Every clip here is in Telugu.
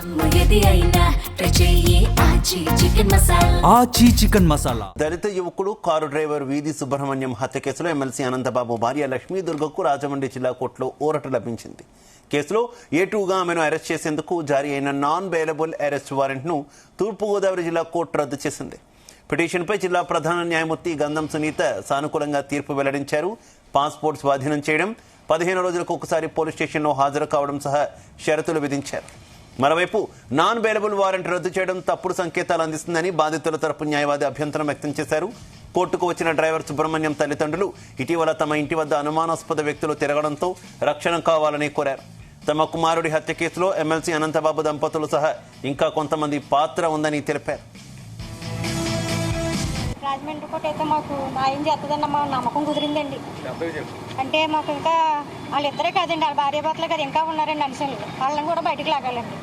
ఆచి చికెన్ మసాలా. దళిత యువకుడు కారు డ్రైవర్ వీధి సుబ్రహ్మణ్యం హత్య కేసులో ఎమ్మెల్సీ అనంతబాబు భార్య లక్ష్మీ దుర్గకు రాజమండ్రి జిల్లా కోర్టులో ఊరట లభించింది. కేసులో A2గా ఆమెను అరెస్ట్ చేసేందుకు జారీ అయిన నాన్ బెయిలబుల్ అరెస్ట్ వారెంట్ను తూర్పుగోదావరి జిల్లా కోర్టు రద్దు చేసింది. పిటిషన్పై జిల్లా ప్రధాన న్యాయమూర్తి గంధం సునీత సానుకూలంగా తీర్పు వెల్లడించారు. పాస్పోర్ట్ స్వాధీనం చేయడం, 15 రోజులకు ఒకసారి పోలీస్ స్టేషన్లో హాజరు కావడం సహా షరతులు విధించారు. మరోవైపు నాన్ బెయిలబుల్ వారెంట్ రద్దు చేయడం తప్పుడు సంకేతాలు అందిస్తుందని బాధితుల తరపు న్యాయవాది అభ్యంతరం వ్యక్తం చేశారు. కోర్టుకు వచ్చిన డ్రైవర్ సుబ్రహ్మణ్యం తల్లిదండ్రులు ఇటీవల తమ ఇంటి వద్ద అనుమానాస్పద వ్యక్తులు తిరగడంతో రక్షణ కావాలని కోరారు. తమ కుమారుడి హత్య కేసులో ఎమ్మెల్సీ అనంతబాబు దంపతులు సహా ఇంకా కొంతమంది పాత్ర ఉందని తెలిపారు. రాజమండ్రి కోట అయితే మాకు న్యాయం చేస్తుందన్న మా నమ్మకం కుదిరిందండి. అంటే మాకు ఇంకా వాళ్ళిద్దరే కాదండి, వాళ్ళ భార్యాభర్తలే కదా ఇంకా ఉన్నారండి అనుసరులు, వాళ్ళని కూడా బయటకు లాగాలండి.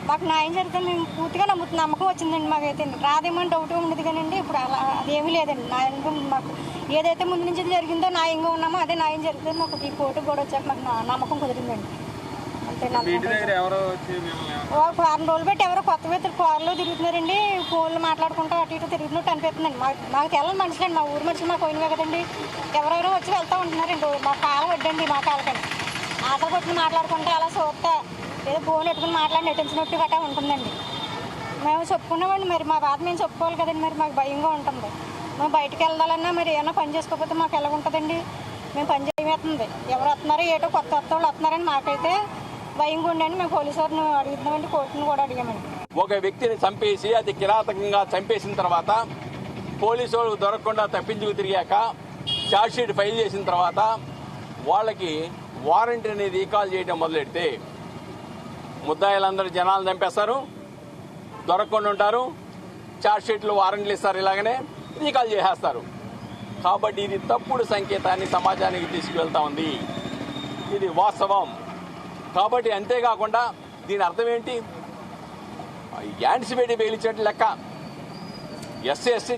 మాకు న్యాయం జరుగుతుంది మేము పూర్తిగా నమ్మకం వచ్చిందండి. మాకైతే రాదేమో డౌట్ ఉండదు కానండి, ఇప్పుడు అలా అదేమీ లేదండి. న్యాయంగా మాకు ఏదైతే ముందు నుంచి జరిగిందో న్యాయంగా ఉన్నామో అదే న్యాయం జరుగుతుంది. మాకు ఈ కోర్టు కూడా వచ్చాక మాకు నమ్మకం కుదిరిందండి. వారం రోజులు బట్టి ఎవరో కొత్త వ్యక్తులు కారులో తిరుగుతున్నారండి, ఫోన్లు మాట్లాడుకుంటూ అటు ఇటు తిరుగుతున్నట్టు అనిపిస్తుందండి. మాకు తెల్లని మనుషులండి, మా ఊరు మనుషులు మాకు పోయినవే కదండి. ఎవరెవరో వచ్చి వెళ్తూ ఉంటున్నారండి. మా కాలం వడ్డండి, మా కాలకండి ఆటలు కొట్టుకుని మాట్లాడుకుంటే అలా చూస్తే ఏదో ఫోన్ పెట్టుకుని మాట్లాడి నటించినట్టు గట్టా ఉంటుందండి. మేము చెప్పుకున్నామండి, మరి మా బాధ మేము చెప్పుకోవాలి కదండి. మరి మాకు భయంగా ఉంటుంది. మేము బయటకు వెళ్ళాలన్నా మరి ఏమైనా పని చేసుకోకపోతే మాకు ఎలా ఉంటుందండి. మేము పని చేయమేస్తుంది, ఎవరు వస్తున్నారో ఏటో కొత్త వాళ్ళు వస్తున్నారని మాకైతే భయంగా ఉండని మేము పోలీసు వారిని అడుగుతున్నామండి, కోర్టును కూడా అడిగామండి. ఒక వ్యక్తిని చంపేసి అది కిరాతకంగా చంపేసిన తర్వాత పోలీసు వాళ్ళు దొరకకుండా తప్పించుకు తిరిగాక ఛార్జ్షీట్ ఫైల్ చేసిన తర్వాత వాళ్ళకి వారెంట్ అనేది రీకాల్ చేయడం మొదలెడితే ముద్దాయిలందరూ జనాలు చంపేస్తారు, దొరకకుండా ఉంటారు, ఛార్జ్షీట్లు వారెంట్లు ఇస్తారు, ఇలాగనే రీకాల్ చేసేస్తారు. కాబట్టి ఇది తప్పుడు సంకేతాన్ని సమాజానికి తీసుకువెళ్తా ఉంది. ఇది వాస్తవం. కాబట్టి అంతేకాకుండా దీని అర్థం ఏంటి, యాంటిసిపేటరీ బెయిల్ ఇచ్చినట్టు లెక్క. ఎస్సీ